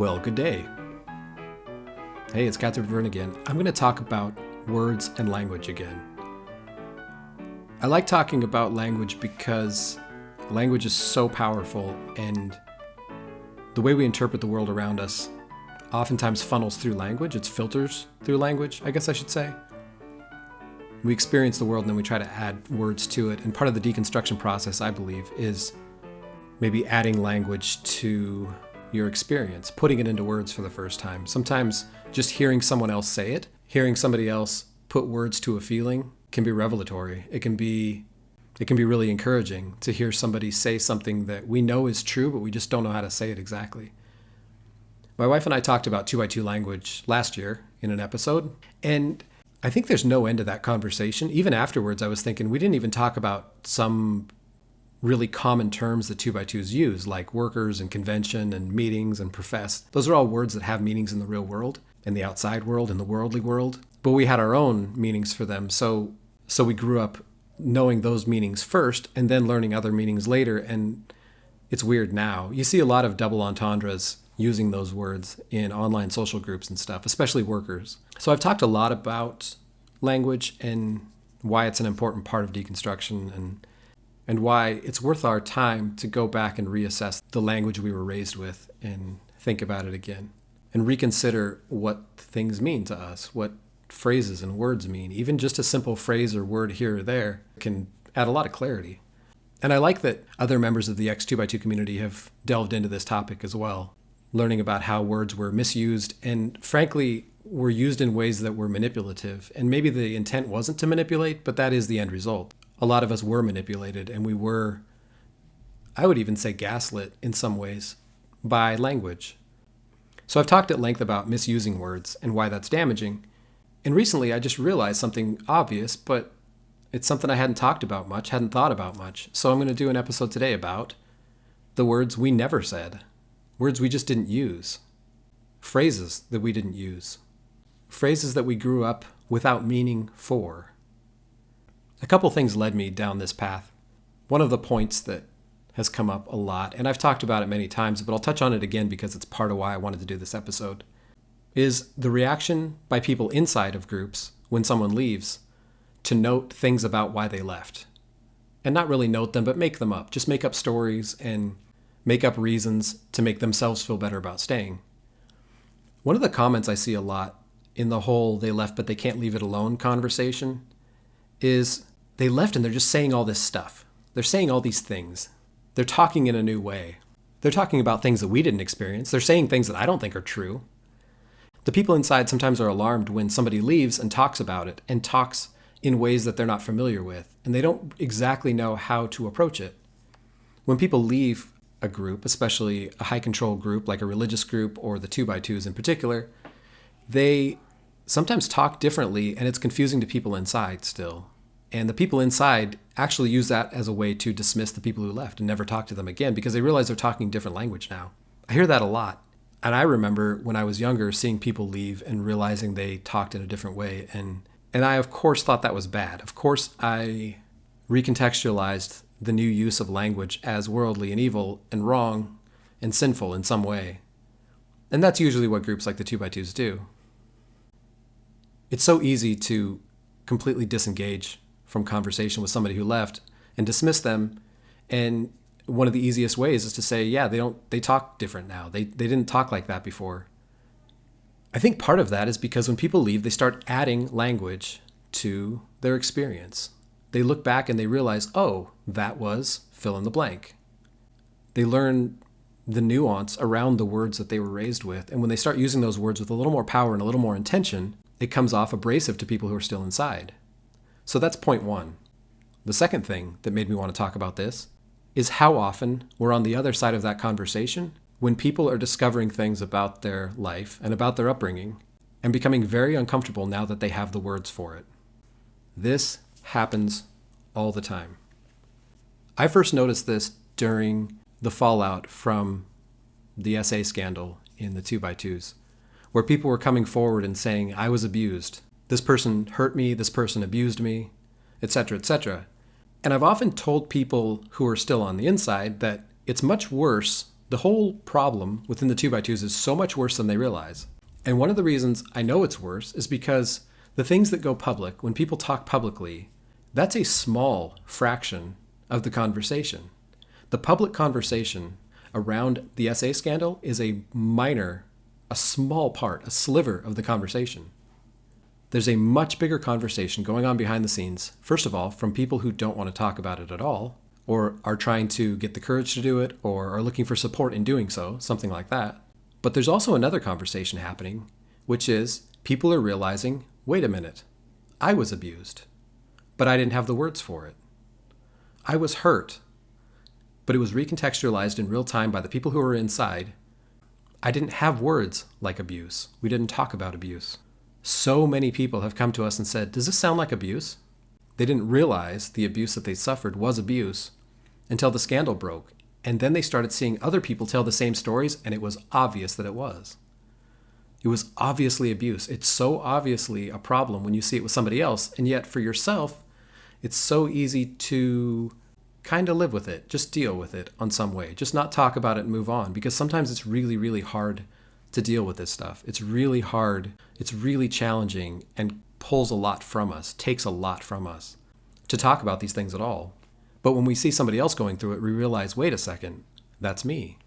Well, good day. Hey, it's CowTipper Vern again. I'm going to talk about words and language again. I like talking about language because language is so powerful, and the way we interpret the world around us oftentimes funnels through language. It's filters through language, I guess I should say. We experience the world and then we try to add words to it. And part of the deconstruction process, I believe, is maybe adding language to your experience, putting it into words for the first time. Sometimes just hearing someone else say it, hearing somebody else put words to a feeling can be revelatory. It can be really encouraging to hear somebody say something that we know is true, but we just don't know how to say it exactly. My wife and I talked about 2x2 language last year in an episode, and I think there's no end to that conversation. Even afterwards, I was thinking we didn't even talk about some really common terms that 2x2s use, like workers and convention and meetings and profess. Those are all words that have meanings in the real world, in the outside world, in the worldly world. But we had our own meanings for them. So we grew up knowing those meanings first and then learning other meanings later. And it's weird now. You see a lot of double entendres using those words in online social groups and stuff, especially workers. So I've talked a lot about language and why it's an important part of deconstruction and why it's worth our time to go back and reassess the language we were raised with and think about it again and reconsider what things mean to us, what phrases and words mean. Even just a simple phrase or word here or there can add a lot of clarity. And I like that other members of the X2x2 community have delved into this topic as well, learning about how words were misused and, frankly, were used in ways that were manipulative. And maybe the intent wasn't to manipulate, but that is the end result. A lot of us were manipulated, and we were, I would even say, gaslit in some ways by language. So I've talked at length about misusing words and why that's damaging. And recently I just realized something obvious, but it's something I hadn't talked about much, hadn't thought about much. So I'm going to do an episode today about the words we never said, words we just didn't use, phrases that we didn't use, phrases that we grew up without meaning for. A couple things led me down this path. One of the points that has come up a lot, and I've talked about it many times, but I'll touch on it again because it's part of why I wanted to do this episode, is the reaction by people inside of groups when someone leaves to note things about why they left. And not really note them, but make them up. Just make up stories and make up reasons to make themselves feel better about staying. One of the comments I see a lot in the whole "they left but they can't leave it alone" conversation is they left and they're just saying all this stuff. They're saying all these things. They're talking in a new way. They're talking about things that we didn't experience. They're saying things that I don't think are true. The people inside sometimes are alarmed when somebody leaves and talks about it and talks in ways that they're not familiar with, and they don't exactly know how to approach it. When people leave a group, especially a high control group like a religious group or the 2x2s in particular, they sometimes talk differently, and it's confusing to people inside still. And the people inside actually use that as a way to dismiss the people who left and never talk to them again because they realize they're talking different language now. I hear that a lot. And I remember when I was younger seeing people leave and realizing they talked in a different way. And I, of course, thought that was bad. Of course, I recontextualized the new use of language as worldly and evil and wrong and sinful in some way. And that's usually what groups like the 2x2s do. It's so easy to completely disengage from conversation with somebody who left and dismiss them. And one of the easiest ways is to say, yeah, they talk different now. They didn't talk like that before. I think part of that is because when people leave, they start adding language to their experience. They look back and they realize, oh, that was fill in the blank. They learn the nuance around the words that they were raised with. And when they start using those words with a little more power and a little more intention, it comes off abrasive to people who are still inside. So that's point one. The second thing that made me want to talk about this is how often we're on the other side of that conversation when people are discovering things about their life and about their upbringing and becoming very uncomfortable now that they have the words for it. This happens all the time. I first noticed this during the fallout from the SA scandal in the 2x2s, where people were coming forward and saying, I was abused. This person hurt me, this person abused me, etc., etc. And I've often told people who are still on the inside that it's much worse The whole problem within the 2x2s is so much worse than they realize. And one of the reasons I know it's worse is because the things that go public, when people talk publicly, that's a small fraction of the conversation. The public conversation around the SA scandal is a small part, a sliver of the conversation. There's a much bigger conversation going on behind the scenes, first of all, from people who don't want to talk about it at all, or are trying to get the courage to do it, or are looking for support in doing so, something like that. But there's also another conversation happening, which is people are realizing, wait a minute, I was abused, but I didn't have the words for it. I was hurt, but it was recontextualized in real time by the people who were inside. I didn't have words like abuse. We didn't talk about abuse. So many people have come to us and said, does this sound like abuse? They didn't realize the abuse that they suffered was abuse until the scandal broke. And then they started seeing other people tell the same stories, and it was obvious that it was. It was obviously abuse. It's so obviously a problem when you see it with somebody else, and yet for yourself, it's so easy to kind of live with it, just deal with it on some way, just not talk about it and move on, because sometimes it's really, really hard to deal with this stuff. It's really hard, it's really challenging, and pulls a lot from us, takes a lot from us to talk about these things at all. But when we see somebody else going through it, we realize, wait a second, that's me.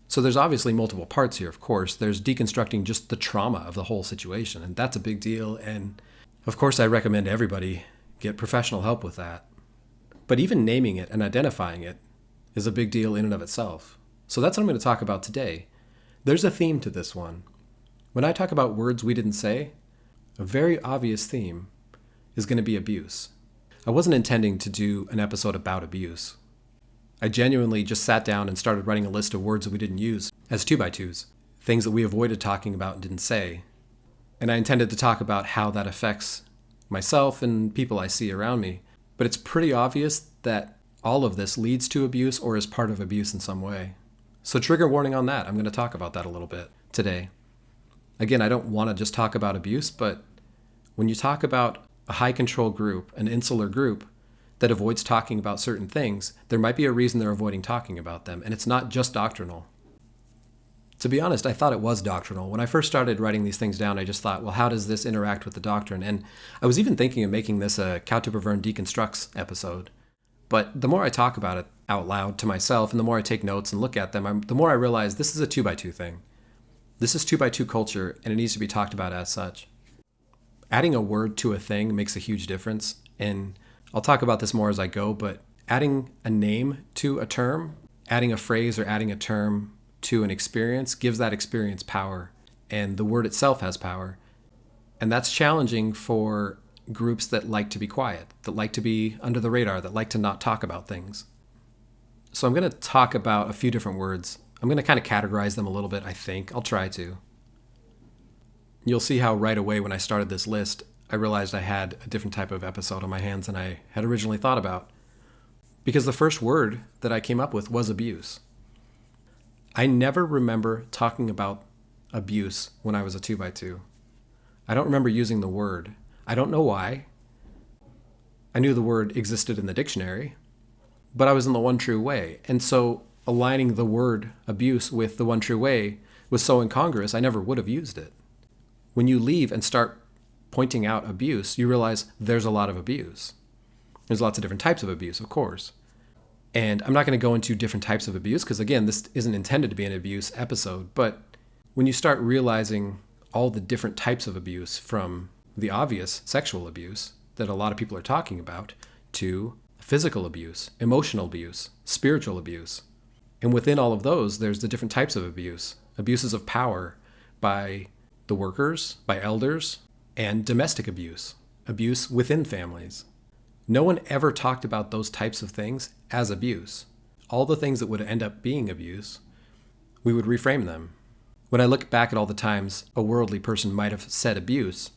So there's obviously multiple parts here, of course. There's deconstructing just the trauma of the whole situation, and that's a big deal. And of course, I recommend everybody get professional help with that. But even naming it and identifying it is a big deal in and of itself. So that's what I'm going to talk about today. There's a theme to this one. When I talk about words we didn't say, a very obvious theme is going to be abuse. I wasn't intending to do an episode about abuse. I genuinely just sat down and started writing a list of words that we didn't use as 2x2s, things that we avoided talking about and didn't say. And I intended to talk about how that affects myself and people I see around me. But it's pretty obvious that all of this leads to abuse or is part of abuse in some way. So trigger warning on that. I'm going to talk about that a little bit today. Again, I don't want to just talk about abuse, but when you talk about a high control group, an insular group that avoids talking about certain things, there might be a reason they're avoiding talking about them. And it's not just doctrinal. To be honest, I thought it was doctrinal. When I first started writing these things down, I just thought, well, how does this interact with the doctrine? And I was even thinking of making this a CowTipper Vern Deconstructs episode. But the more I talk about it out loud to myself, and the more I take notes and look at them, the more I realize this is a 2x2 thing. This is 2x2 culture, and it needs to be talked about as such. Adding a word to a thing makes a huge difference. And I'll talk about this more as I go, but adding a name to a term, adding a phrase or adding a term to an experience gives that experience power, and the word itself has power. And that's challenging for groups that like to be quiet, that like to be under the radar, that like to not talk about things. So I'm going to talk about a few different words. I'm going to kind of categorize them a little bit, I think. I'll try to. You'll see how right away when I started this list, I realized I had a different type of episode on my hands than I had originally thought about. Because the first word that I came up with was abuse. I never remember talking about abuse when I was a 2x2. I don't remember using the word. I don't know why. I knew the word existed in the dictionary, but I was in the one true way. And so aligning the word abuse with the one true way was so incongruous, I never would have used it. When you leave and start pointing out abuse, you realize there's a lot of abuse. There's lots of different types of abuse, of course. And I'm not going to go into different types of abuse because, again, this isn't intended to be an abuse episode. But when you start realizing all the different types of abuse, from the obvious sexual abuse that a lot of people are talking about to physical abuse, emotional abuse, spiritual abuse. And within all of those, there's the different types of abuse. Abuses of power by the workers, by elders, and domestic abuse, abuse within families. No one ever talked about those types of things as abuse. All the things that would end up being abuse, we would reframe them. When I look back at all the times a worldly person might have said abuse,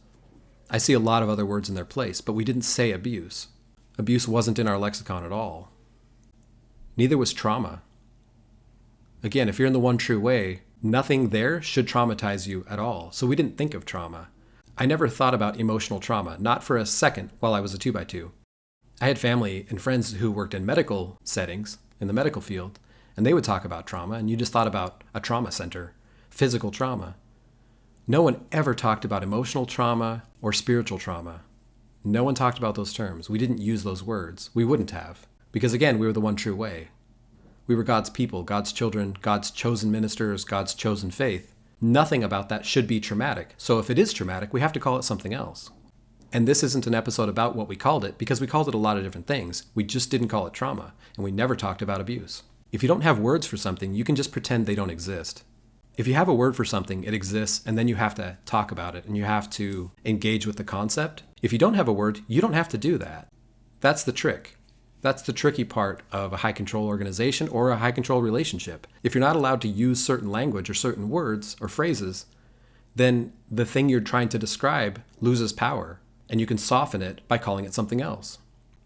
I see a lot of other words in their place, but we didn't say abuse. Abuse wasn't in our lexicon at all. Neither was trauma. Again, if you're in the one true way, nothing there should traumatize you at all. So we didn't think of trauma. I never thought about emotional trauma, not for a second while I was a 2x2. I had family and friends who worked in medical settings, in the medical field, and they would talk about trauma, and you just thought about a trauma center, physical trauma. No one ever talked about emotional trauma or spiritual trauma. No one talked about those terms. We didn't use those words. We wouldn't have. Because again, we were the one true way. We were God's people, God's children, God's chosen ministers, God's chosen faith. Nothing about that should be traumatic. So if it is traumatic, we have to call it something else. And this isn't an episode about what we called it, because we called it a lot of different things. We just didn't call it trauma, and we never talked about abuse. If you don't have words for something, you can just pretend they don't exist. If you have a word for something, it exists, and then you have to talk about it, and you have to engage with the concept. If you don't have a word, you don't have to do that. That's the trick. That's the tricky part of a high control organization or a high control relationship. If you're not allowed to use certain language or certain words or phrases, then the thing you're trying to describe loses power, and you can soften it by calling it something else.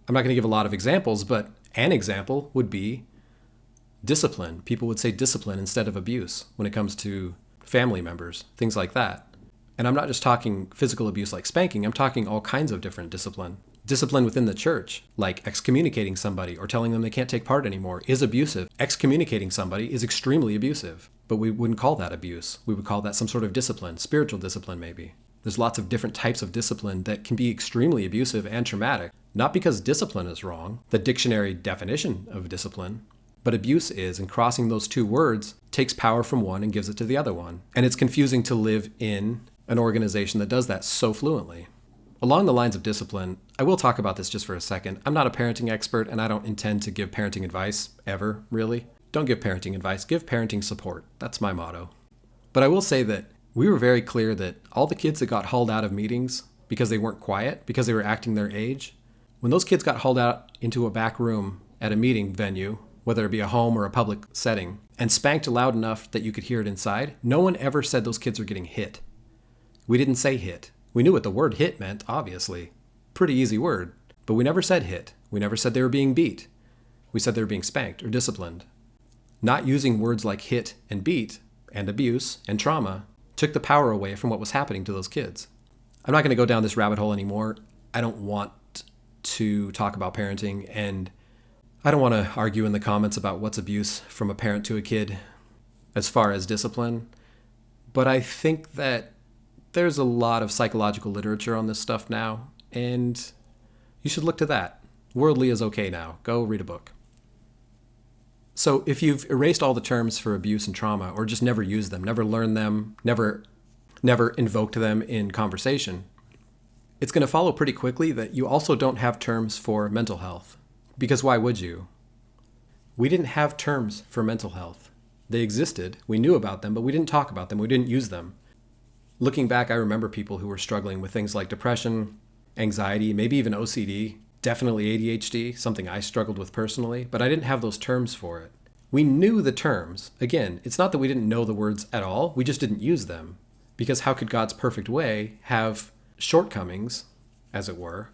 I'm not going to give a lot of examples, but an example would be discipline. People would say discipline instead of abuse when it comes to family members, things like that. And I'm not just talking physical abuse like spanking, I'm talking all kinds of different discipline. Discipline within the church, like excommunicating somebody or telling them they can't take part anymore, is abusive. Excommunicating somebody is extremely abusive, but we wouldn't call that abuse. We would call that some sort of discipline, spiritual discipline maybe. There's lots of different types of discipline that can be extremely abusive and traumatic, not because discipline is wrong, the dictionary definition of discipline, but abuse is, and crossing those two words takes power from one and gives it to the other one. And it's confusing to live in an organization that does that so fluently. Along the lines of discipline, I will talk about this just for a second. I'm not a parenting expert, and I don't intend to give parenting advice, ever, really. Don't give parenting advice, give parenting support. That's my motto. But I will say that we were very clear that all the kids that got hauled out of meetings because they weren't quiet, because they were acting their age, when those kids got hauled out into a back room at a meeting venue, whether it be a home or a public setting, and spanked loud enough that you could hear it inside, no one ever said those kids were getting hit. We didn't say hit. We knew what the word hit meant, obviously. Pretty easy word. But we never said hit. We never said they were being beat. We said they were being spanked or disciplined. Not using words like hit and beat and abuse and trauma took the power away from what was happening to those kids. I'm not going to go down this rabbit hole anymore. I don't want to talk about parenting, and I don't want to argue in the comments about what's abuse from a parent to a kid as far as discipline. But I think that there's a lot of psychological literature on this stuff now, and you should look to that. Worldly is okay now. Go read a book. So if you've erased all the terms for abuse and trauma, or just never used them, never learned them, never invoked them in conversation, it's going to follow pretty quickly that you also don't have terms for mental health. Because why would you? We didn't have terms for mental health. They existed. We knew about them, but we didn't talk about them. We didn't use them. Looking back, I remember people who were struggling with things like depression, anxiety, maybe even OCD, definitely ADHD, something I struggled with personally, but I didn't have those terms for it. We knew the terms. Again, it's not that we didn't know the words at all, we just didn't use them. Because how could God's perfect way have shortcomings, as it were,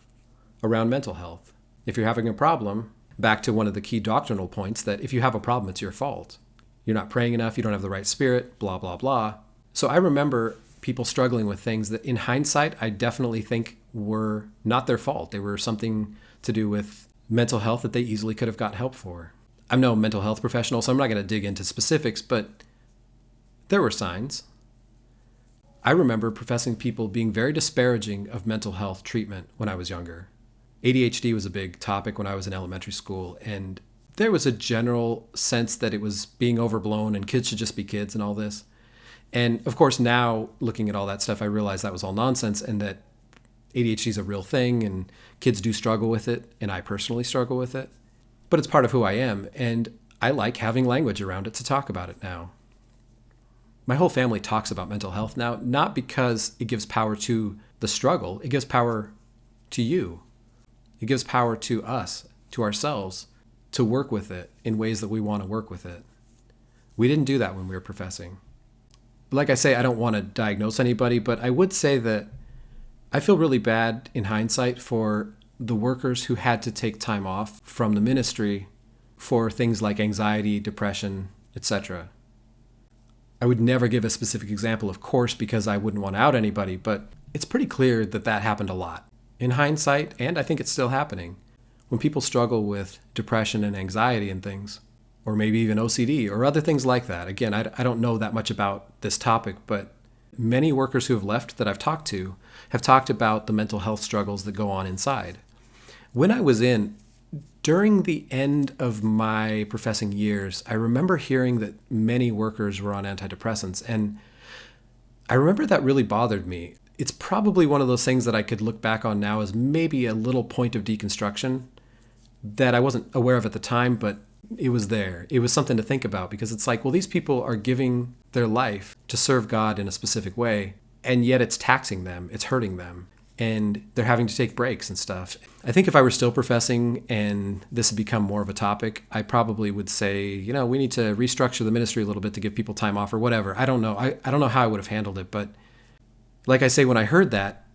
around mental health? If you're having a problem, back to one of the key doctrinal points that if you have a problem, it's your fault. You're not praying enough, you don't have the right spirit, blah, blah, blah. So I remember people struggling with things that in hindsight, I definitely think were not their fault. They were something to do with mental health that they easily could have got help for. I'm no mental health professional, so I'm not going to dig into specifics, but there were signs. I remember professing people being very disparaging of mental health treatment when I was younger. ADHD was a big topic when I was in elementary school, and there was a general sense that it was being overblown and kids should just be kids and all this. And of course, now looking at all that stuff, I realized that was all nonsense and that ADHD is a real thing and kids do struggle with it, and I personally struggle with it. But it's part of who I am, and I like having language around it to talk about it now. My whole family talks about mental health now, not because it gives power to the struggle, it gives power to you. It gives power to us, to ourselves, to work with it in ways that we want to work with it. We didn't do that when we were professing. Like I say, I don't want to diagnose anybody, but I would say that I feel really bad in hindsight for the workers who had to take time off from the ministry for things like anxiety, depression, etc. I would never give a specific example, of course, because I wouldn't want to out anybody, but it's pretty clear that that happened a lot. In hindsight, and I think it's still happening, when people struggle with depression and anxiety and things, or maybe even OCD or other things like that. Again, I don't know that much about this topic, but many workers who have left that I've talked to have talked about the mental health struggles that go on inside. When I was during the end of my professing years, I remember hearing that many workers were on antidepressants, and I remember that really bothered me. It's probably one of those things that I could look back on now as maybe a little point of deconstruction that I wasn't aware of at the time, but it was there. It was something to think about, because it's like, well, these people are giving their life to serve God in a specific way, and yet it's taxing them, it's hurting them, and they're having to take breaks and stuff. I think if I were still professing and this had become more of a topic, I probably would say, we need to restructure the ministry a little bit to give people time off or whatever. I don't know. I don't know how I would have handled it, but like I say, when I heard that,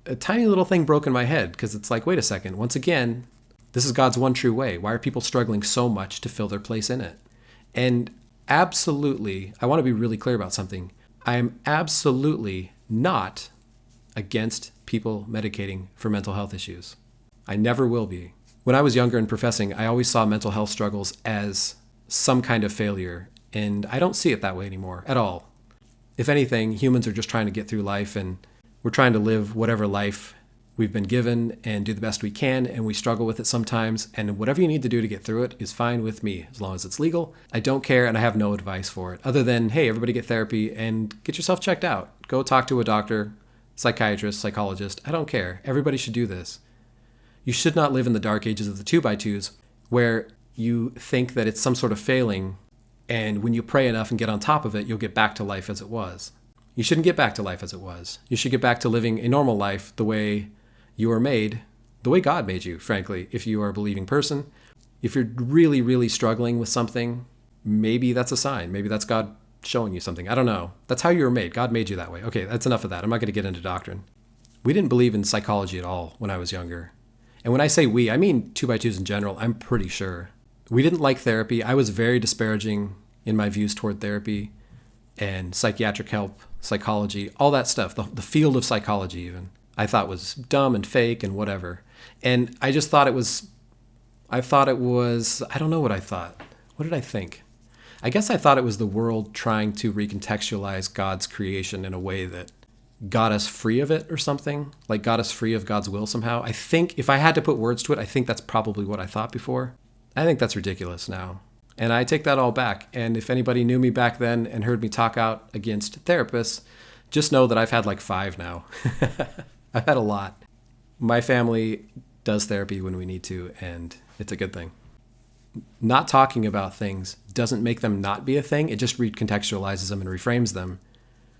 a tiny little thing broke in my head, because it's like, wait a second, once again, this is God's one true way. Why are people struggling so much to fill their place in it? And absolutely, I want to be really clear about something. I am absolutely not against people medicating for mental health issues. I never will be. When I was younger and professing, I always saw mental health struggles as some kind of failure, and I don't see it that way anymore at all. If anything, humans are just trying to get through life, and we're trying to live whatever life we've been given and do the best we can, and we struggle with it sometimes, and whatever you need to do to get through it is fine with me, as long as it's legal. I don't care, and I have no advice for it, other than, hey, everybody get therapy and get yourself checked out. Go talk to a doctor, psychiatrist, psychologist. I don't care. Everybody should do this. You should not live in the dark ages of the 2x2s, where you think that it's some sort of failing, and when you pray enough and get on top of it, you'll get back to life as it was. You shouldn't get back to life as it was. You should get back to living a normal life the way you were made, the way God made you, frankly, if you are a believing person. If you're really, really struggling with something, maybe that's a sign. Maybe that's God showing you something. I don't know. That's how you were made. God made you that way. Okay, that's enough of that. I'm not going to get into doctrine. We didn't believe in psychology at all when I was younger. And when I say we, I mean 2x2s in general, I'm pretty sure. We didn't like therapy. I was very disparaging in my views toward therapy and psychiatric help, psychology, all that stuff, the field of psychology even. I thought was dumb and fake and whatever. And I just thought it was, I don't know what I thought. What did I think? I guess I thought it was the world trying to recontextualize God's creation in a way that got us free of it or something, like got us free of God's will somehow. I think if I had to put words to it, I think that's probably what I thought before. I think that's ridiculous now. And I take that all back. And if anybody knew me back then and heard me talk out against therapists, just know that I've had like 5 now. I've had a lot. My family does therapy when we need to, and it's a good thing. Not talking about things doesn't make them not be a thing. It just recontextualizes them and reframes them.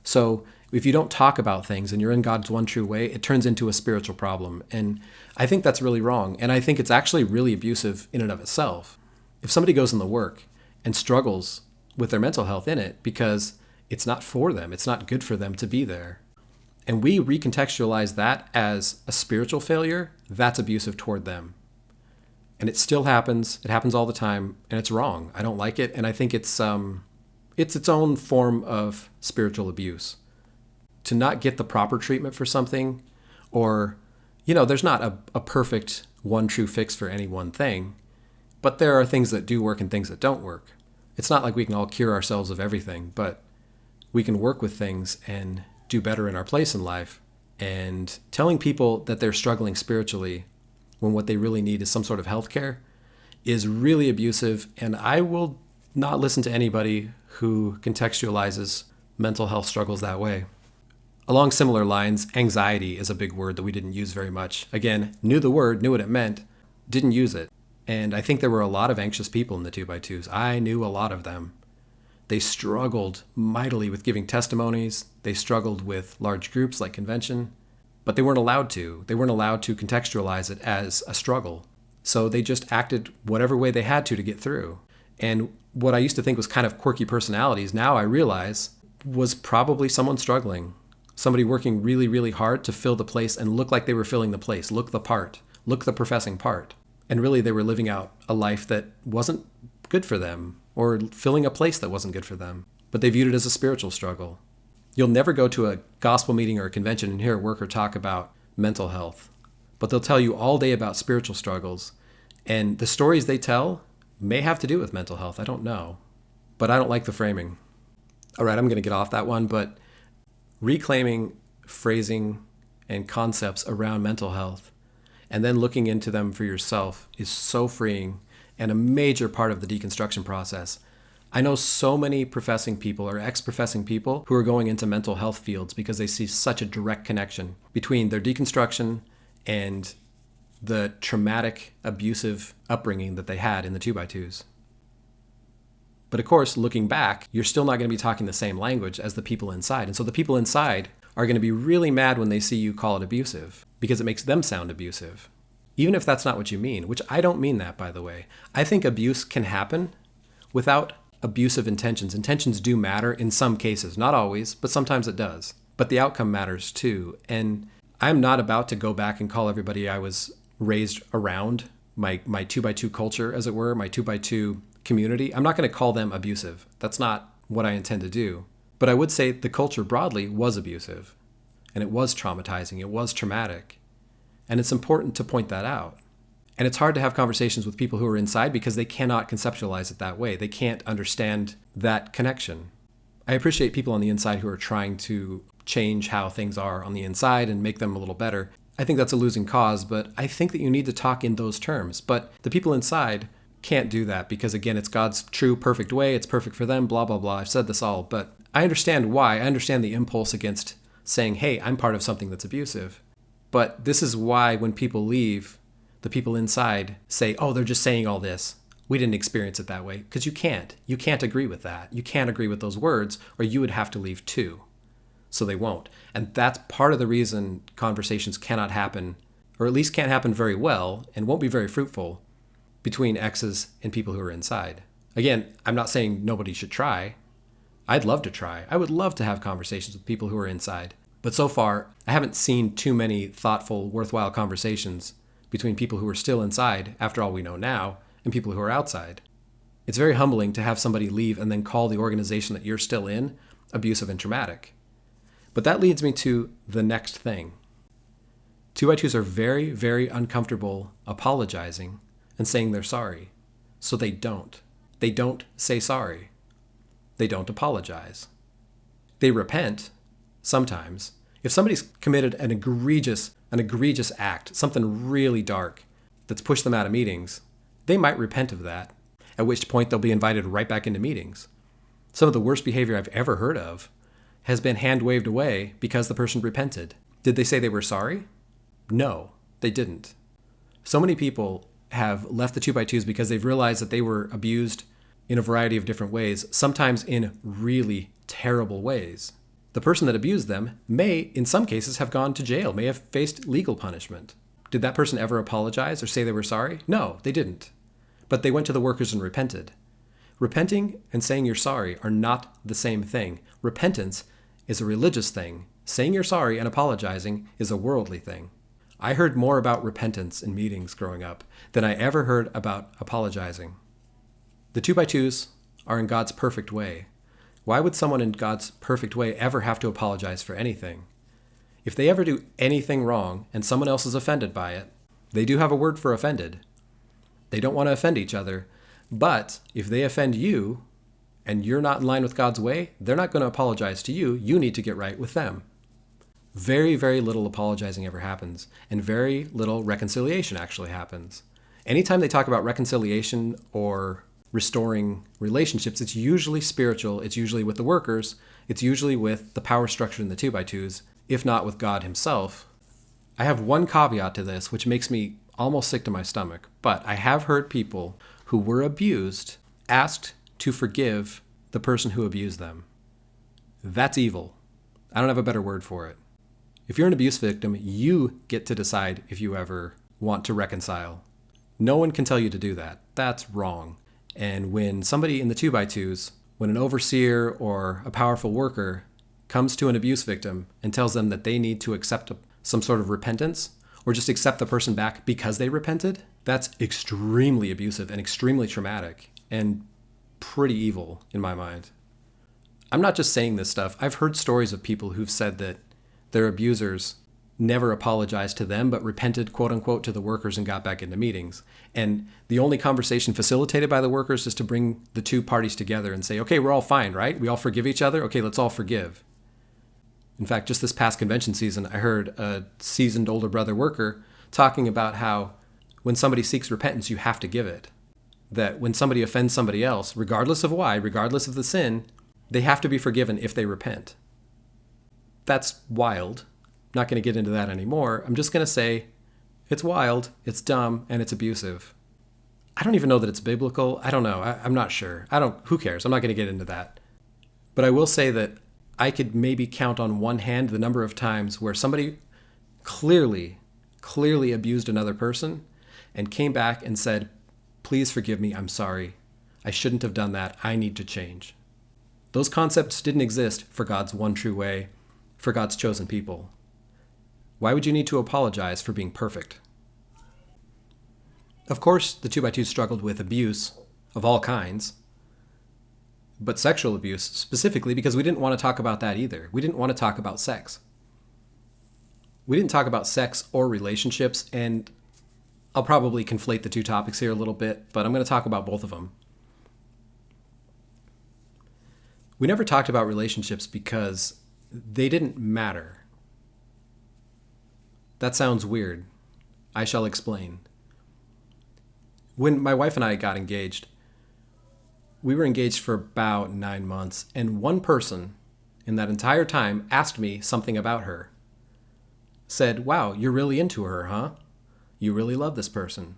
So if you don't talk about things and you're in God's one true way, it turns into a spiritual problem. And I think that's really wrong. And I think it's actually really abusive in and of itself. If somebody goes in the work and struggles with their mental health in it because it's not for them, it's not good for them to be there, and we recontextualize that as a spiritual failure, that's abusive toward them. And it still happens. It happens all the time, and it's wrong. I don't like it, and I think it's its own form of spiritual abuse. To not get the proper treatment for something, or, there's not a perfect one true fix for any one thing, but there are things that do work and things that don't work. It's not like we can all cure ourselves of everything, but we can work with things and do better in our place in life. And telling people that they're struggling spiritually when what they really need is some sort of health care is really abusive. And I will not listen to anybody who contextualizes mental health struggles that way. Along similar lines, anxiety is a big word that we didn't use very much. Again, knew the word, knew what it meant, didn't use it. And I think there were a lot of anxious people in the 2x2s. I knew a lot of them. They struggled mightily with giving testimonies. They struggled with large groups like convention, but they weren't allowed to. They weren't allowed to contextualize it as a struggle. So they just acted whatever way they had to get through. And what I used to think was kind of quirky personalities, now I realize was probably someone struggling. Somebody working really, really hard to fill the place and look like they were filling the place, look the part, look the professing part. And really they were living out a life that wasn't good for them, or filling a place that wasn't good for them. But they viewed it as a spiritual struggle. You'll never go to a gospel meeting or a convention and hear a worker talk about mental health, but they'll tell you all day about spiritual struggles. And the stories they tell may have to do with mental health. I don't know. But I don't like the framing. All right, I'm going to get off that one, but reclaiming phrasing and concepts around mental health and then looking into them for yourself is so freeing and a major part of the deconstruction process. I know so many professing people or ex-professing people who are going into mental health fields because they see such a direct connection between their deconstruction and the traumatic, abusive upbringing that they had in the 2x2s. But of course, looking back, you're still not going to be talking the same language as the people inside. And so the people inside are going to be really mad when they see you call it abusive because it makes them sound abusive. Even if that's not what you mean, which I don't mean that, by the way. I think abuse can happen without abusive intentions. Intentions do matter in some cases, not always, but sometimes it does. But the outcome matters too. And I'm not about to go back and call everybody I was raised around, my 2x2 culture, as it were, my 2x2 community. I'm not going to call them abusive. That's not what I intend to do. But I would say the culture broadly was abusive. And it was traumatizing. It was traumatic. And it's important to point that out. And it's hard to have conversations with people who are inside because they cannot conceptualize it that way. They can't understand that connection. I appreciate people on the inside who are trying to change how things are on the inside and make them a little better. I think that's a losing cause, but I think that you need to talk in those terms. But the people inside can't do that because, again, it's God's true, perfect way. It's perfect for them, blah, blah, blah. I've said this all, but I understand why. I understand the impulse against saying, hey, I'm part of something that's abusive. But this is why when people leave, the people inside say, oh, they're just saying all this. We didn't experience it that way. Because you can't. You can't agree with that. You can't agree with those words, or you would have to leave too. So they won't. And that's part of the reason conversations cannot happen, or at least can't happen very well, and won't be very fruitful, between exes and people who are inside. Again, I'm not saying nobody should try. I'd love to try. I would love to have conversations with people who are inside. But so far, I haven't seen too many thoughtful, worthwhile conversations between people who are still inside, after all we know now, and people who are outside. It's very humbling to have somebody leave and then call the organization that you're still in abusive and traumatic. But that leads me to the next thing. 2x2s are very, very uncomfortable apologizing and saying they're sorry. So they don't. They don't say sorry. They don't apologize. They repent sometimes. If somebody's committed an egregious act, something really dark that's pushed them out of meetings, they might repent of that, at which point they'll be invited right back into meetings. Some of the worst behavior I've ever heard of has been hand-waved away because the person repented. Did they say they were sorry? No, they didn't. So many people have left the 2x2s because they've realized that they were abused in a variety of different ways, sometimes in really terrible ways. The person that abused them may, in some cases, have gone to jail, may have faced legal punishment. Did that person ever apologize or say they were sorry? No, they didn't. But they went to the workers and repented. Repenting and saying you're sorry are not the same thing. Repentance is a religious thing. Saying you're sorry and apologizing is a worldly thing. I heard more about repentance in meetings growing up than I ever heard about apologizing. The 2x2s are in God's perfect way. Why would someone in God's perfect way ever have to apologize for anything? If they ever do anything wrong and someone else is offended by it, they do have a word for offended. They don't want to offend each other, but if they offend you and you're not in line with God's way, they're not going to apologize to you. You need to get right with them. Very, very little apologizing ever happens, and very little reconciliation actually happens. Anytime they talk about reconciliation or restoring relationships, it's usually spiritual, it's usually with the workers, it's usually with the power structure in the 2x2s, if not with God himself. I have one caveat to this, which makes me almost sick to my stomach, but I have heard people who were abused asked to forgive the person who abused them. That's evil. I don't have a better word for it. If you're an abuse victim, you get to decide if you ever want to reconcile. No one can tell you to do that. That's wrong. And when somebody in the 2x2s, when an overseer or a powerful worker comes to an abuse victim and tells them that they need to accept some sort of repentance or just accept the person back because they repented, that's extremely abusive and extremely traumatic and pretty evil in my mind. I'm not just saying this stuff. I've heard stories of people who've said that their abusers never apologized to them, but repented, quote unquote, to the workers and got back into meetings. And the only conversation facilitated by the workers is to bring the two parties together and say, okay, we're all fine, right? We all forgive each other. Okay, let's all forgive. In fact, just this past convention season, I heard a seasoned older brother worker talking about how when somebody seeks repentance, you have to give it. That when somebody offends somebody else, regardless of why, regardless of the sin, they have to be forgiven if they repent. That's wild. Not going to get into that anymore. I'm just going to say it's wild, it's dumb, and it's abusive. I don't even know that it's biblical. I don't know. I'm not sure. Who cares? I'm not going to get into that. But I will say that I could maybe count on one hand the number of times where somebody clearly abused another person and came back and said, please forgive me, I'm sorry. I shouldn't have done that. I need to change. Those concepts didn't exist for God's one true way, for God's chosen people. Why would you need to apologize for being perfect? Of course, the 2x2 struggled with abuse of all kinds, but sexual abuse specifically, because we didn't want to talk about that either. We didn't want to talk about sex. We didn't talk about sex or relationships, and I'll probably conflate the two topics here a little bit, but I'm going to talk about both of them. We never talked about relationships because they didn't matter. That sounds weird. I shall explain. When my wife and I got engaged, we were engaged for about 9 months, and one person in that entire time asked me something about her. Said, wow, you're really into her, huh? You really love this person.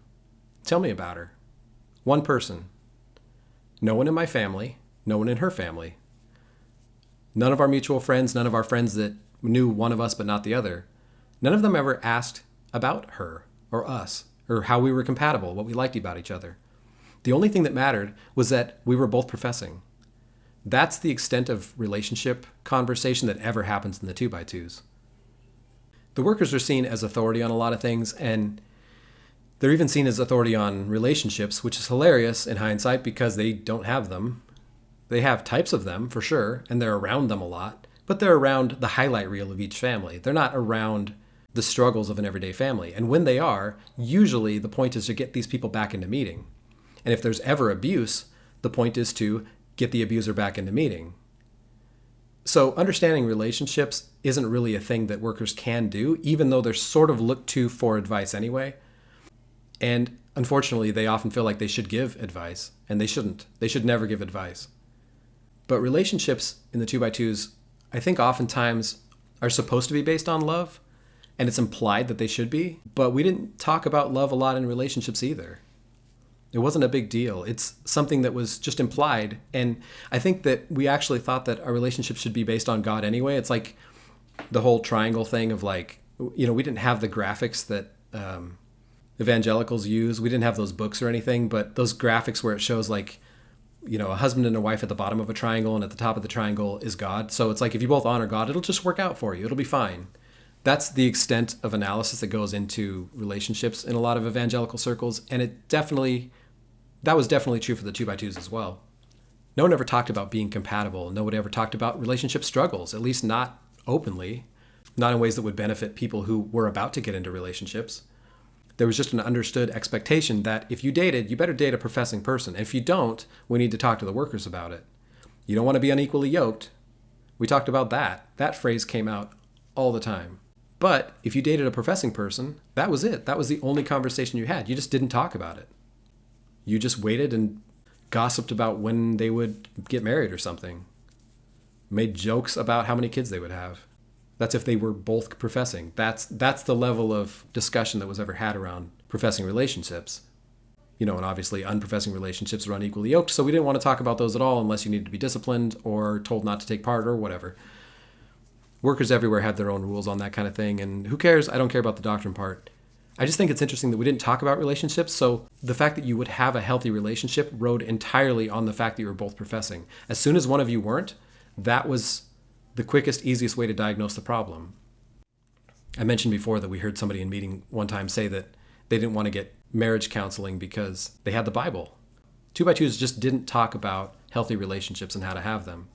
Tell me about her. One person. No one in my family, no one in her family. None of our mutual friends, none of our friends that knew one of us but not the other. None of them ever asked about her or us or how we were compatible, what we liked about each other. The only thing that mattered was that we were both professing. That's the extent of relationship conversation that ever happens in the 2x2s. The workers are seen as authority on a lot of things, and they're even seen as authority on relationships, which is hilarious in hindsight because they don't have them. They have types of them, for sure, and they're around them a lot, but they're around the highlight reel of each family. They're not around the struggles of an everyday family. And when they are, usually the point is to get these people back into meeting. And if there's ever abuse, the point is to get the abuser back into meeting. So understanding relationships isn't really a thing that workers can do, even though they're sort of looked to for advice anyway. And unfortunately, they often feel like they should give advice, and they shouldn't. They should never give advice. But relationships in the 2x2s, I think oftentimes are supposed to be based on love, and it's implied that they should be, but we didn't talk about love a lot in relationships either. It wasn't a big deal. It's something that was just implied. And I think that we actually thought that our relationship should be based on God anyway. It's like the whole triangle thing of like, we didn't have the graphics that evangelicals use. We didn't have those books or anything, but those graphics where it shows like, a husband and a wife at the bottom of a triangle and at the top of the triangle is God. So it's like if you both honor God, it'll just work out for you. It'll be fine. That's the extent of analysis that goes into relationships in a lot of evangelical circles. And that was definitely true for the 2x2s as well. No one ever talked about being compatible. No one ever talked about relationship struggles, at least not openly, not in ways that would benefit people who were about to get into relationships. There was just an understood expectation that if you dated, you better date a professing person. And if you don't, we need to talk to the workers about it. You don't want to be unequally yoked. We talked about that. That phrase came out all the time. But if you dated a professing person, that was it. That was the only conversation you had. You just didn't talk about it. You just waited and gossiped about when they would get married or something. Made jokes about how many kids they would have. That's if they were both professing. That's the level of discussion that was ever had around professing relationships. And obviously unprofessing relationships are unequally yoked, so we didn't want to talk about those at all unless you needed to be disciplined or told not to take part or whatever. Workers everywhere have their own rules on that kind of thing, and who cares? I don't care about the doctrine part. I just think it's interesting that we didn't talk about relationships, so the fact that you would have a healthy relationship rode entirely on the fact that you were both professing. As soon as one of you weren't, that was the quickest, easiest way to diagnose the problem. I mentioned before that we heard somebody in meeting one time say that they didn't want to get marriage counseling because they had the Bible. 2x2s just didn't talk about healthy relationships and how to have them.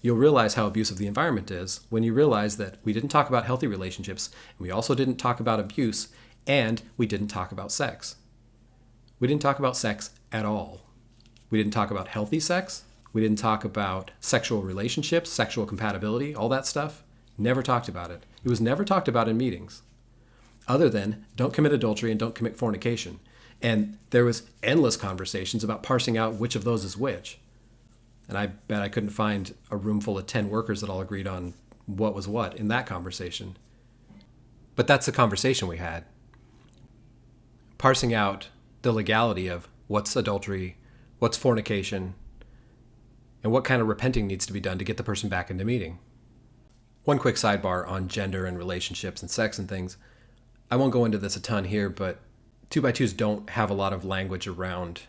You'll realize how abusive the environment is when you realize that we didn't talk about healthy relationships, and we also didn't talk about abuse, and we didn't talk about sex. We didn't talk about sex at all. We didn't talk about healthy sex. We didn't talk about sexual relationships, sexual compatibility, all that stuff. Never talked about it. It was never talked about in meetings. Other than don't commit adultery and don't commit fornication. And there was endless conversations about parsing out which of those is which. And I bet I couldn't find a room full of 10 workers that all agreed on what was what in that conversation. But that's the conversation we had. Parsing out the legality of what's adultery, what's fornication, and what kind of repenting needs to be done to get the person back into meeting. One quick sidebar on gender and relationships and sex and things. I won't go into this a ton here, but 2x2s don't have a lot of language around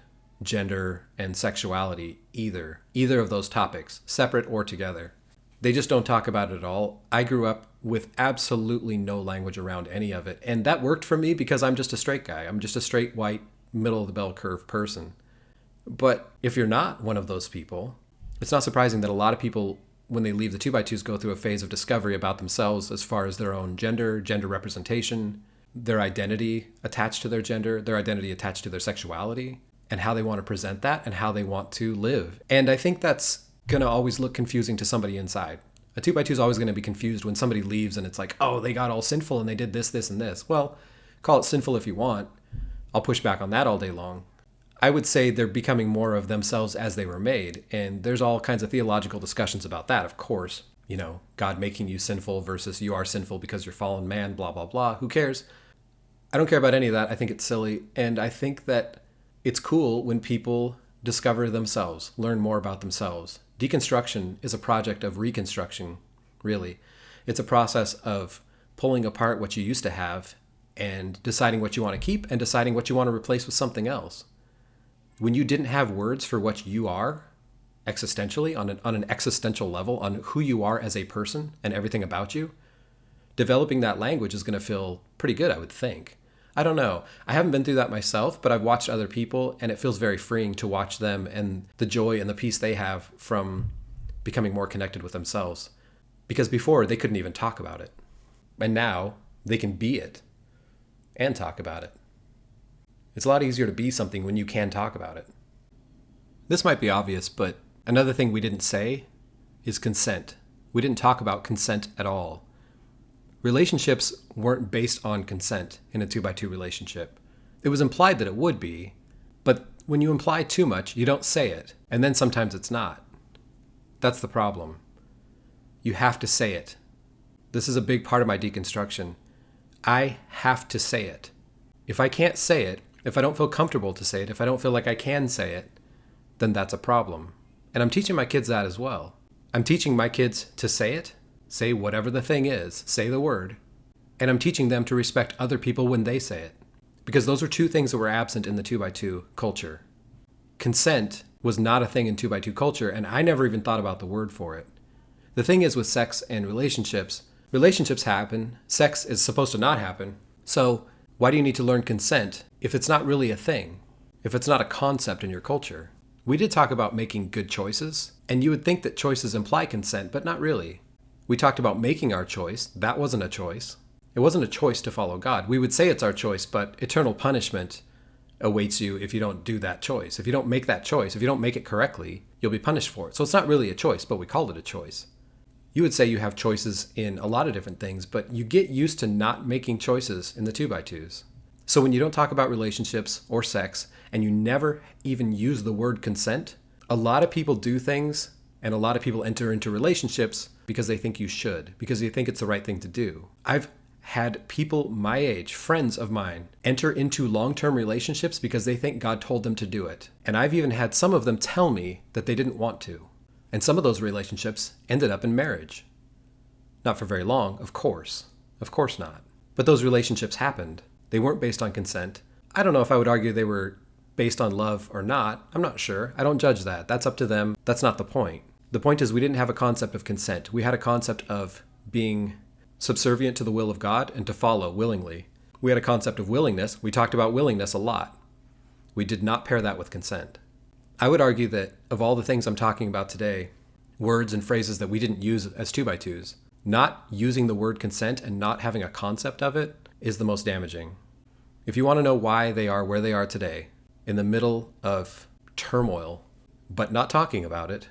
gender and sexuality either of those topics, separate or together. They just don't talk about it at all. I grew up with absolutely no language around any of it, and that worked for me because I'm just a straight guy. I'm just a straight, white, middle of the bell curve person. But if you're not one of those people, it's not surprising that a lot of people, when they leave the 2x2s, go through a phase of discovery about themselves as far as their own gender representation, their identity attached to their gender, their identity attached to their sexuality, and how they want to present that and how they want to live. And I think that's going to always look confusing to somebody inside. A 2x2 is always going to be confused when somebody leaves and it's like, oh, they got all sinful and they did this, and this. Well, call it sinful if you want. I'll push back on that all day long. I would say they're becoming more of themselves as they were made. And there's all kinds of theological discussions about that, of course. You know, God making you sinful versus you are sinful because you're fallen man, blah, blah, blah. Who cares? I don't care about any of that. I think it's silly. And I think that it's cool when people discover themselves, learn more about themselves. Deconstruction is a project of reconstruction, really. It's a process of pulling apart what you used to have and deciding what you want to keep and deciding what you want to replace with something else. When you didn't have words for what you are existentially, on an existential level, on who you are as a person and everything about you, developing that language is going to feel pretty good, I would think. I don't know. I haven't been through that myself, but I've watched other people, and it feels very freeing to watch them and the joy and the peace they have from becoming more connected with themselves. Because before, they couldn't even talk about it. And now, they can be it and talk about it. It's a lot easier to be something when you can talk about it. This might be obvious, but another thing we didn't say is consent. We didn't talk about consent at all. Relationships weren't based on consent in a 2x2 relationship. It was implied that it would be, but when you imply too much, you don't say it, and then sometimes it's not. That's the problem. You have to say it. This is a big part of my deconstruction. I have to say it. If I can't say it, if I don't feel comfortable to say it, if I don't feel like I can say it, then that's a problem. And I'm teaching my kids that as well. I'm teaching my kids to say it. Say whatever the thing is, say the word. And I'm teaching them to respect other people when they say it. Because those are two things that were absent in the 2x2 culture. Consent was not a thing in 2x2 culture, and I never even thought about the word for it. The thing is with sex and relationships happen, sex is supposed to not happen. So why do you need to learn consent if it's not really a thing? If it's not a concept in your culture? We did talk about making good choices, and you would think that choices imply consent, but not really. We talked about making our choice. That wasn't a choice. It wasn't a choice to follow God. We would say it's our choice, but eternal punishment awaits you if you don't do that choice. If you don't make that choice, if you don't make it correctly, you'll be punished for it. So it's not really a choice, but we called it a choice. You would say you have choices in a lot of different things, but you get used to not making choices in the 2x2s. So when you don't talk about relationships or sex, and you never even use the word consent, a lot of people do things, and a lot of people enter into relationships because they think you should, because they think it's the right thing to do. I've had people my age, friends of mine, enter into long-term relationships because they think God told them to do it. And I've even had some of them tell me that they didn't want to. And some of those relationships ended up in marriage. Not for very long, of course. Of course not. But those relationships happened. They weren't based on consent. I don't know if I would argue they were based on love or not. I'm not sure. I don't judge that. That's up to them. That's not the point. The point is we didn't have a concept of consent. We had a concept of being subservient to the will of God and to follow willingly. We had a concept of willingness. We talked about willingness a lot. We did not pair that with consent. I would argue that of all the things I'm talking about today, words and phrases that we didn't use as 2x2s. Not using the word consent and not having a concept of it is the most damaging. If you want to know why they are where they are today, in the middle of turmoil, but not talking about it,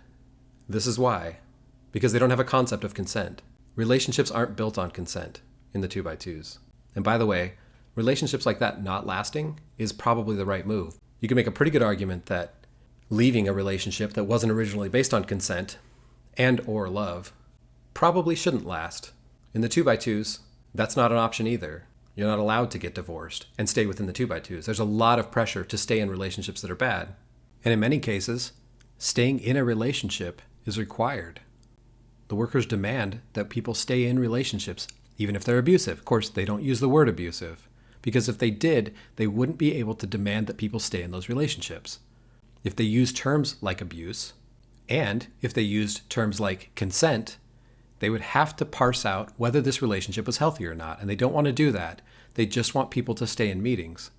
this is why. Because they don't have a concept of consent. Relationships aren't built on consent in the 2x2s. And by the way, relationships like that not lasting is probably the right move. You can make a pretty good argument that leaving a relationship that wasn't originally based on consent and or love probably shouldn't last. In the 2x2s, that's not an option either. You're not allowed to get divorced and stay within the 2x2s. There's a lot of pressure to stay in relationships that are bad. And in many cases, staying in a relationship is required. The workers demand that people stay in relationships, even if they're abusive. Of course, they don't use the word abusive, because if they did, they wouldn't be able to demand that people stay in those relationships. If they used terms like abuse, and if they used terms like consent, they would have to parse out whether this relationship was healthy or not, and they don't want to do that. They just want people to stay in meetings.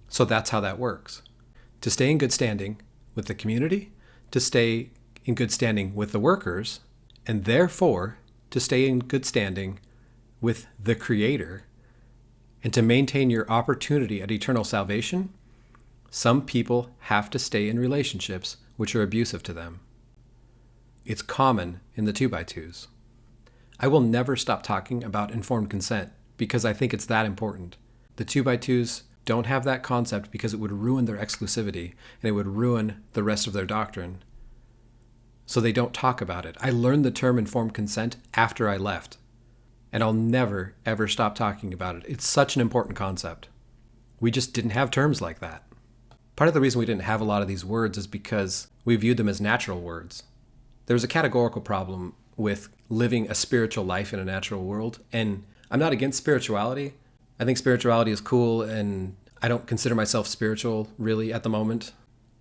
So that's how that works. To stay in good standing with the community, to stay in good standing with the workers, and therefore to stay in good standing with the Creator, and to maintain your opportunity at eternal salvation, some people have to stay in relationships which are abusive to them. It's common in the 2x2s. I will never stop talking about informed consent because I think it's that important. The 2x2s don't have that concept because it would ruin their exclusivity and it would ruin the rest of their doctrine. So they don't talk about it. I learned the term informed consent after I left, and I'll never, ever stop talking about it. It's such an important concept. We just didn't have terms like that. Part of the reason we didn't have a lot of these words is because we viewed them as natural words. There was a categorical problem with living a spiritual life in a natural world, and I'm not against spirituality. I think spirituality is cool, and I don't consider myself spiritual really at the moment.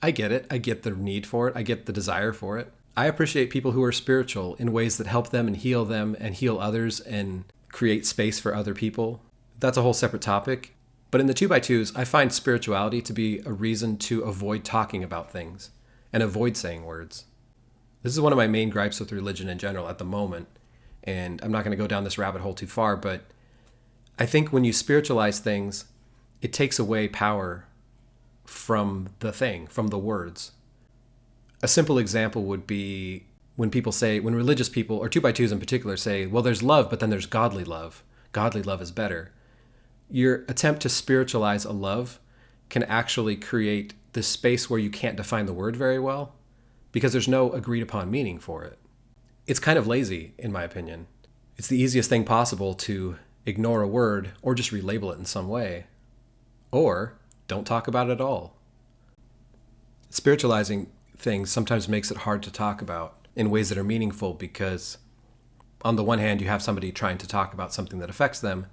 I get it. I get the need for it. I get the desire for it. I appreciate people who are spiritual in ways that help them and heal others and create space for other people. That's a whole separate topic. But in the 2x2s, I find spirituality to be a reason to avoid talking about things and avoid saying words. This is one of my main gripes with religion in general at the moment. And I'm not going to go down this rabbit hole too far, but I think when you spiritualize things, it takes away power from the thing, from the words. A simple example would be when religious people, or 2x2s in particular, say, well, there's love, but then there's godly love. Godly love is better. Your attempt to spiritualize a love can actually create this space where you can't define the word very well because there's no agreed upon meaning for it. It's kind of lazy, in my opinion. It's the easiest thing possible to ignore a word or just relabel it in some way. Or don't talk about it at all. Spiritualizing things sometimes makes it hard to talk about in ways that are meaningful because on the one hand, you have somebody trying to talk about something that affects them,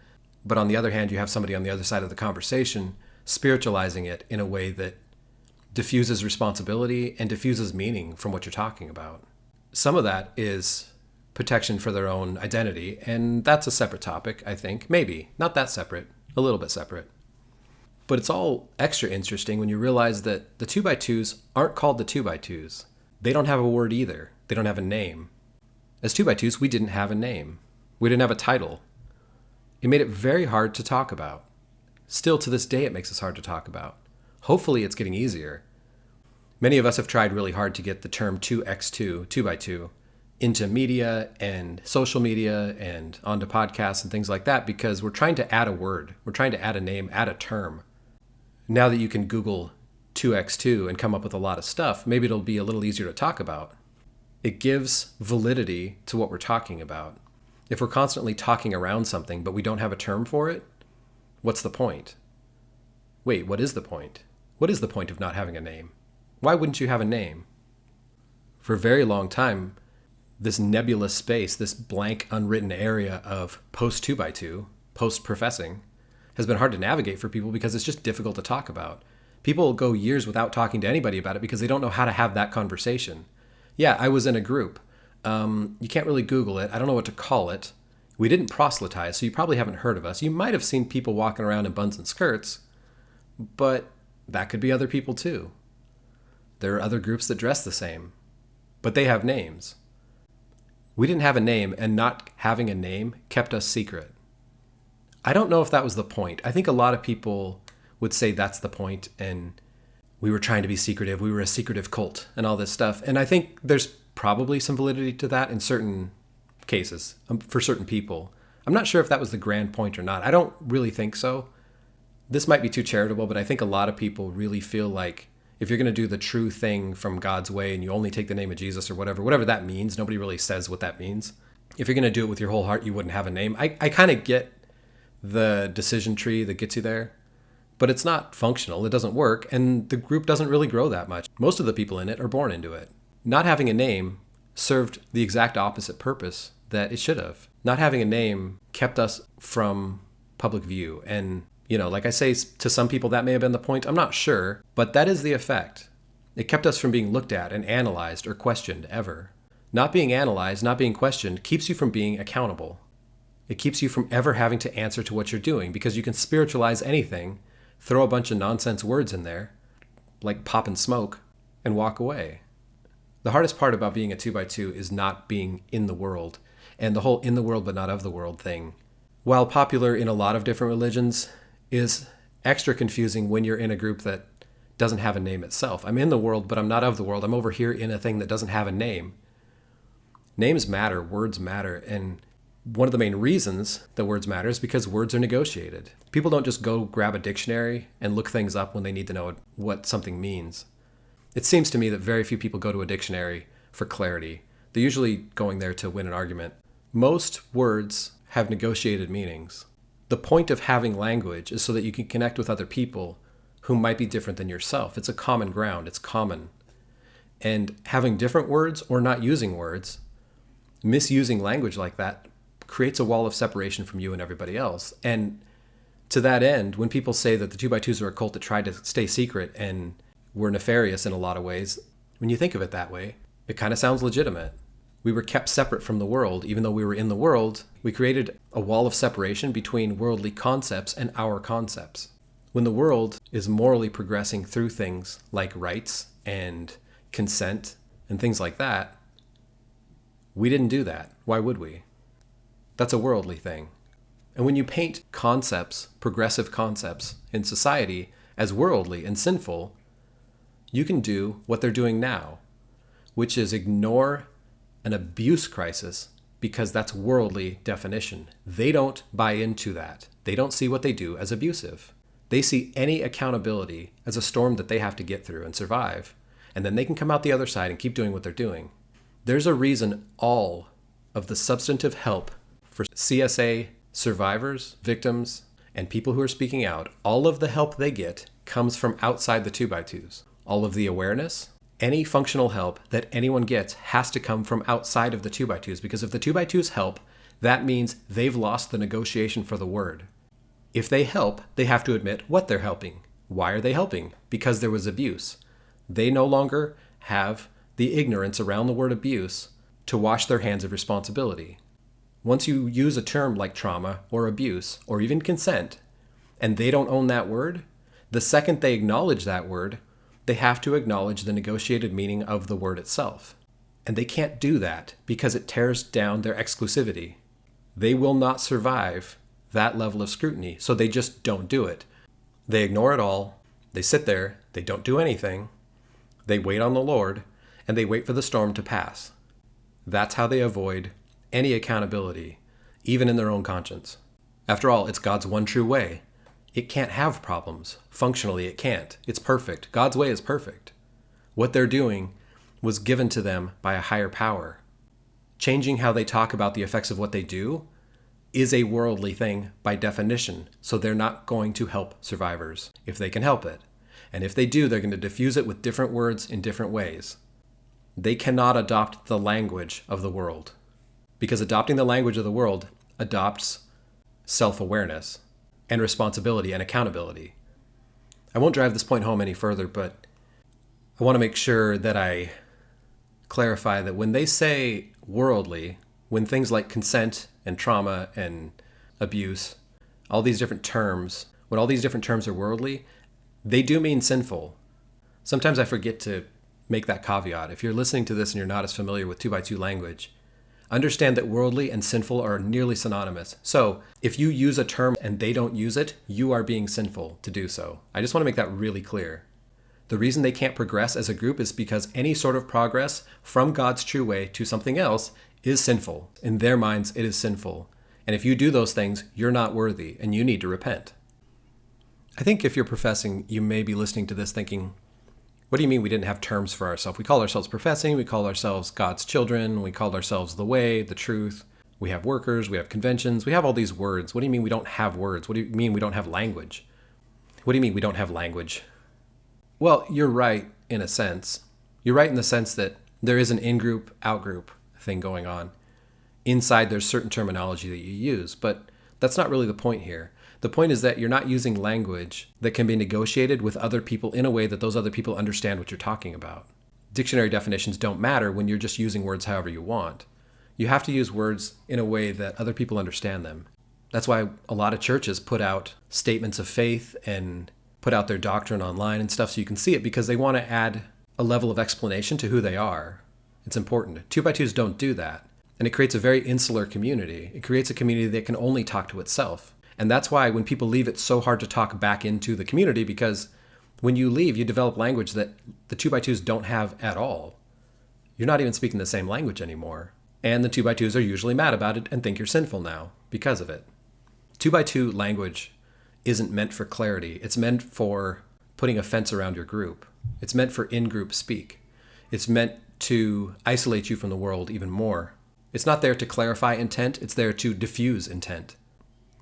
but on the other hand, you have somebody on the other side of the conversation spiritualizing it in a way that diffuses responsibility and diffuses meaning from what you're talking about. Some of that is protection for their own identity, and that's a separate topic, I think. Maybe. Not that separate. A little bit separate. But it's all extra interesting when you realize that the 2x2s aren't called the 2x2s. They don't have a word either. They don't have a name. As 2x2s, we didn't have a name. We didn't have a title. It made it very hard to talk about. Still to this day, it makes us hard to talk about. Hopefully, it's getting easier. Many of us have tried really hard to get the term 2x2, 2x2, into media and social media and onto podcasts and things like that because we're trying to add a word. We're trying to add a name, add a term. Now that you can Google 2x2 and come up with a lot of stuff, maybe it'll be a little easier to talk about. It gives validity to what we're talking about. If we're constantly talking around something, but we don't have a term for it, what's the point? Wait, what is the point? What is the point of not having a name? Why wouldn't you have a name? For a very long time, this nebulous space, this blank, unwritten area of post-2x2, post-professing, has been hard to navigate for people because it's just difficult to talk about. People go years without talking to anybody about it because they don't know how to have that conversation. Yeah, I was in a group. You can't really Google it. I don't know what to call it. We didn't proselytize, so you probably haven't heard of us. You might have seen people walking around in buns and skirts, but that could be other people too. There are other groups that dress the same. but they have names. We didn't have a name, and not having a name kept us secret. I don't know if that was the point. I think a lot of people would say that's the point, and we were trying to be secretive. We were a secretive cult and all this stuff. And I think there's probably some validity to that in certain cases, for certain people. I'm not sure if that was the grand point or not. I don't really think so. This might be too charitable, but I think a lot of people really feel like if you're going to do the true thing from God's way and you only take the name of Jesus or whatever that means, nobody really says what that means. If you're going to do it with your whole heart, you wouldn't have a name. I kind of get the decision tree that gets you there, but it's not functional. It doesn't work, and the group doesn't really grow that much. Most of the people in it are born into it. Not having a name served the exact opposite purpose that it should have. Not having a name kept us from public view. And, like I say, to some people that may have been the point. I'm not sure, but that is the effect. It kept us from being looked at and analyzed or questioned ever. Not being analyzed, not being questioned, keeps you from being accountable. It keeps you from ever having to answer to what you're doing, because you can spiritualize anything, throw a bunch of nonsense words in there, like pop and smoke, and walk away. The hardest part about being a 2x2 is not being in the world, and the whole in the world but not of the world thing, while popular in a lot of different religions, is extra confusing when you're in a group that doesn't have a name itself. I'm in the world, but I'm not of the world. I'm over here in a thing that doesn't have a name. Names matter, words matter, and one of the main reasons that words matter is because words are negotiated. People don't just go grab a dictionary and look things up when they need to know what something means. It seems to me that very few people go to a dictionary for clarity. They're usually going there to win an argument. Most words have negotiated meanings. The point of having language is so that you can connect with other people who might be different than yourself. It's a common ground. It's common. And having different words or not using words, misusing language like that, creates a wall of separation from you and everybody else. And to that end, when people say that the 2x2s are a cult that tried to stay secret and were nefarious in a lot of ways, when you think of it that way, it kind of sounds legitimate. We were kept separate from the world. Even though we were in the world, we created a wall of separation between worldly concepts and our concepts. When the world is morally progressing through things like rights and consent and things like that, we didn't do that. Why would we? That's a worldly thing. And when you paint concepts, progressive concepts in society as worldly and sinful, you can do what they're doing now, which is ignore an abuse crisis because that's worldly definition. They don't buy into that. They don't see what they do as abusive. They see any accountability as a storm that they have to get through and survive, and then they can come out the other side and keep doing what they're doing. There's a reason all of the substantive help for CSA survivors, victims, and people who are speaking out, all of the help they get comes from outside the 2x2s. All of the awareness, any functional help that anyone gets has to come from outside of the 2x2s, because if the 2x2s help, that means they've lost the negotiation for the word. If they help, they have to admit what they're helping. Why are they helping? Because there was abuse. They no longer have the ignorance around the word abuse to wash their hands of responsibility. Once you use a term like trauma or abuse or even consent, and they don't own that word, the second they acknowledge that word, they have to acknowledge the negotiated meaning of the word itself. And they can't do that because it tears down their exclusivity. They will not survive that level of scrutiny, so they just don't do it. They ignore it all. They sit there. They don't do anything. They wait on the Lord, and they wait for the storm to pass. That's how they avoid any accountability, even in their own conscience. After all, it's God's one true way. It can't have problems. Functionally, it can't. It's perfect. God's way is perfect. What they're doing was given to them by a higher power. Changing how they talk about the effects of what they do is a worldly thing by definition, so they're not going to help survivors if they can help it. And if they do, they're going to diffuse it with different words in different ways. They cannot adopt the language of the world, because adopting the language of the world adopts self-awareness and responsibility and accountability. I won't drive this point home any further, but I want to make sure that I clarify that when they say worldly, when things like consent and trauma and abuse, all these different terms, when all these different terms are worldly, they do mean sinful. Sometimes I forget to make that caveat. If you're listening to this and you're not as familiar with 2x2 language, understand that worldly and sinful are nearly synonymous. So if you use a term and they don't use it, you are being sinful to do so. I just want to make that really clear. The reason they can't progress as a group is because any sort of progress from God's true way to something else is sinful. In their minds, it is sinful. And if you do those things, you're not worthy and you need to repent. I think if you're professing, you may be listening to this thinking, what do you mean we didn't have terms for ourselves? We call ourselves professing, we call ourselves God's children, we call ourselves the way, the truth. We have workers, we have conventions, we have all these words. What do you mean we don't have words? What do you mean we don't have language? What do you mean we don't have language? Well, you're right in a sense. You're right in the sense that there is an in-group, out-group thing going on. Inside, there's certain terminology that you use, but that's not really the point here. The point is that you're not using language that can be negotiated with other people in a way that those other people understand what you're talking about. Dictionary definitions don't matter when you're just using words however you want. You have to use words in a way that other people understand them. That's why a lot of churches put out statements of faith and put out their doctrine online and stuff so you can see it, because they want to add a level of explanation to who they are. It's important. 2x2s don't do that. And it creates a very insular community. It creates a community that can only talk to itself. And that's why when people leave, it's so hard to talk back into the community, because when you leave, you develop language that the 2x2s don't have at all. You're not even speaking the same language anymore. And the 2x2s are usually mad about it and think you're sinful now because of it. 2x2 language isn't meant for clarity. It's meant for putting a fence around your group. It's meant for in-group speak. It's meant to isolate you from the world even more. It's not there to clarify intent. It's there to diffuse intent.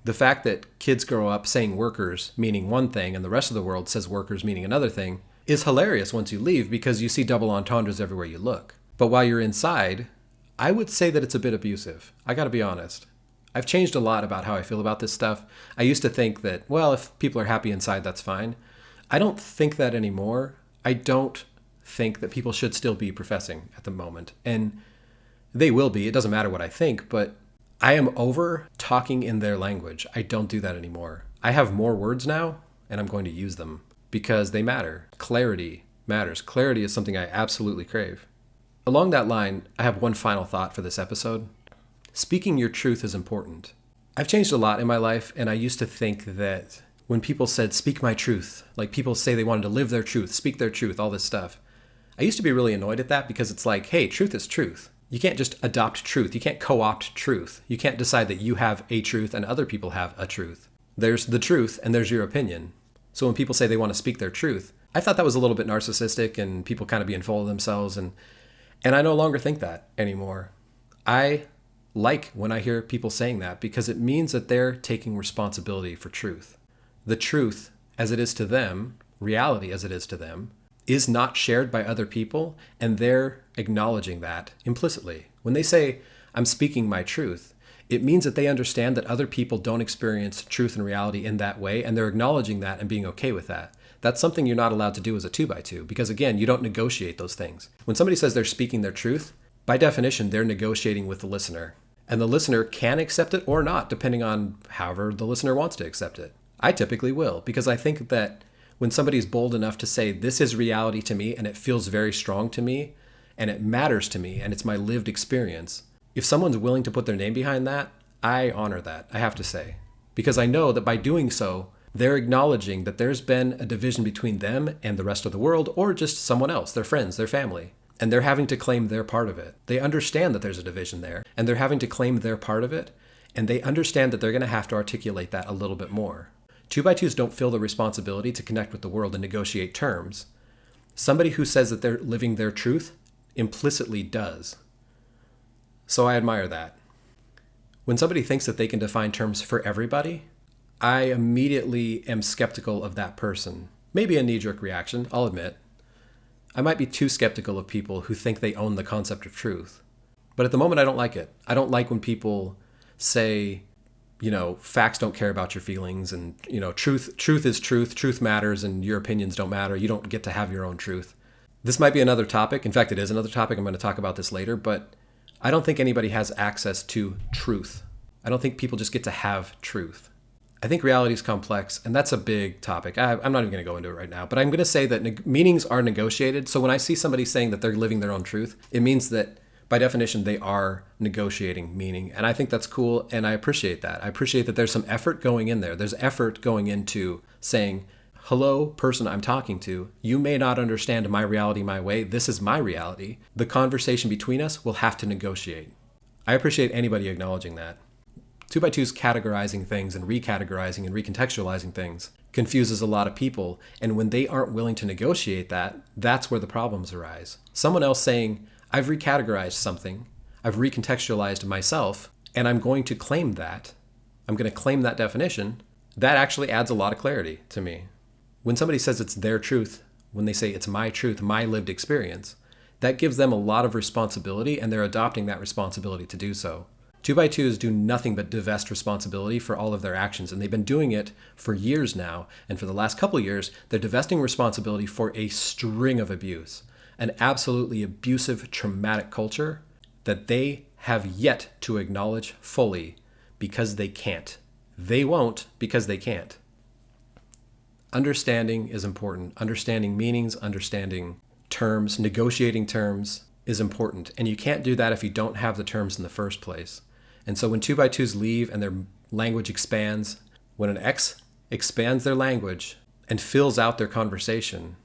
The fact that kids grow up saying workers meaning one thing and the rest of the world says workers meaning another thing is hilarious once you leave, because you see double entendres everywhere you look. But while you're inside, I would say that it's a bit abusive. I gotta be honest. I've changed a lot about how I feel about this stuff. I used to think that, well, if people are happy inside, that's fine. I don't think that anymore. I don't think that people should still be professing at the moment. And they will be. It doesn't matter what I think, but I am over talking in their language. I don't do that anymore. I have more words now, and I'm going to use them because they matter. Clarity matters. Clarity is something I absolutely crave. Along that line, I have one final thought for this episode. Speaking your truth is important. I've changed a lot in my life, and I used to think that when people said, speak my truth, like people say they wanted to live their truth, speak their truth, all this stuff, I used to be really annoyed at that, because it's like, hey, truth is truth. You can't just adopt truth. You can't co-opt truth. You can't decide that you have a truth and other people have a truth. There's the truth and there's your opinion. So when people say they want to speak their truth, I thought that was a little bit narcissistic and people kind of being full of themselves. And I no longer think that anymore. I like when I hear people saying that, because it means that they're taking responsibility for truth. The truth as it is to them, reality as it is to them, is not shared by other people, and they're acknowledging that implicitly. When they say, I'm speaking my truth, it means that they understand that other people don't experience truth and reality in that way, and they're acknowledging that and being okay with that. That's something you're not allowed to do as a 2x2, because again, you don't negotiate those things. When somebody says they're speaking their truth, by definition, they're negotiating with the listener. And the listener can accept it or not, depending on however the listener wants to accept it. I typically will, because I think that when somebody's bold enough to say, this is reality to me, and it feels very strong to me, and it matters to me, and it's my lived experience, if someone's willing to put their name behind that, I honor that, I have to say. Because I know that by doing so, they're acknowledging that there's been a division between them and the rest of the world, or just someone else, their friends, their family. And they're having to claim their part of it. They understand that there's a division there, and they're having to claim their part of it, and they understand that they're going to have to articulate that a little bit more. 2x2s don't feel the responsibility to connect with the world and negotiate terms. Somebody who says that they're living their truth implicitly does. So I admire that. When somebody thinks that they can define terms for everybody, I immediately am skeptical of that person. Maybe a knee-jerk reaction, I'll admit. I might be too skeptical of people who think they own the concept of truth. But at the moment, I don't like it. I don't like when people say, facts don't care about your feelings, and, truth is truth, truth matters, and your opinions don't matter. You don't get to have your own truth. This might be another topic. In fact, it is another topic. I'm going to talk about this later, but I don't think anybody has access to truth. I don't think people just get to have truth. I think reality is complex, and that's a big topic. I'm not even going to go into it right now, but I'm going to say that meanings are negotiated. So when I see somebody saying that they're living their own truth, it means that by definition, they are negotiating meaning. And I think that's cool, and I appreciate that. I appreciate that there's some effort going in there. There's effort going into saying, hello, person I'm talking to, you may not understand my reality my way. This is my reality. The conversation between us will have to negotiate. I appreciate anybody acknowledging that. 2x2's categorizing things and recategorizing and recontextualizing things confuses a lot of people. And when they aren't willing to negotiate that, that's where the problems arise. Someone else saying, I've recategorized something, I've recontextualized myself, and I'm going to claim that. I'm going to claim that definition. That actually adds a lot of clarity to me. When somebody says it's their truth, when they say it's my truth, my lived experience, that gives them a lot of responsibility, and they're adopting that responsibility to do so. 2x2s do nothing but divest responsibility for all of their actions, and they've been doing it for years now. And for the last couple of years, they're divesting responsibility for a string of abuse, an absolutely abusive, traumatic culture that they have yet to acknowledge fully because they can't. They won't because they can't. Understanding is important. Understanding meanings, understanding terms, negotiating terms is important. And you can't do that if you don't have the terms in the first place. And so when 2x2s leave and their language expands, when an X expands their language and fills out their conversation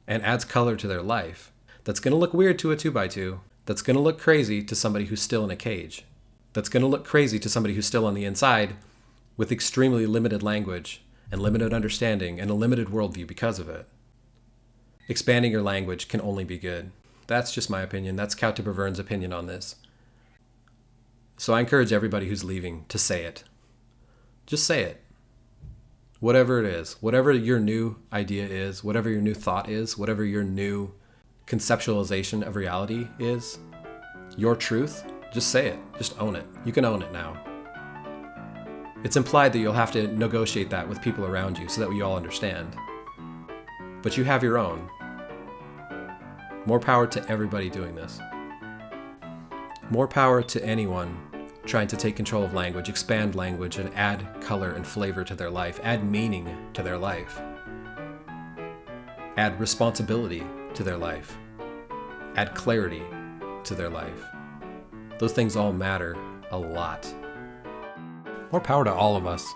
and adds color to their life, that's going to look weird to a 2x2. That's going to look crazy to somebody who's still in a cage. That's going to look crazy to somebody who's still on the inside with extremely limited language and limited understanding and a limited worldview because of it. Expanding your language can only be good. That's just my opinion. That's CowTipper Vern's opinion on this. So I encourage everybody who's leaving to say it. Just say it. Whatever it is, whatever your new idea is, whatever your new thought is, whatever your new conceptualization of reality is, your truth, just say it. Just own it. You can own it now. It's implied that you'll have to negotiate that with people around you so that we all understand. But you have your own. More power to everybody doing this. More power to anyone trying to take control of language, expand language, and add color and flavor to their life, add meaning to their life, add responsibility to their life, add clarity to their life. Those things all matter a lot. More power to all of us.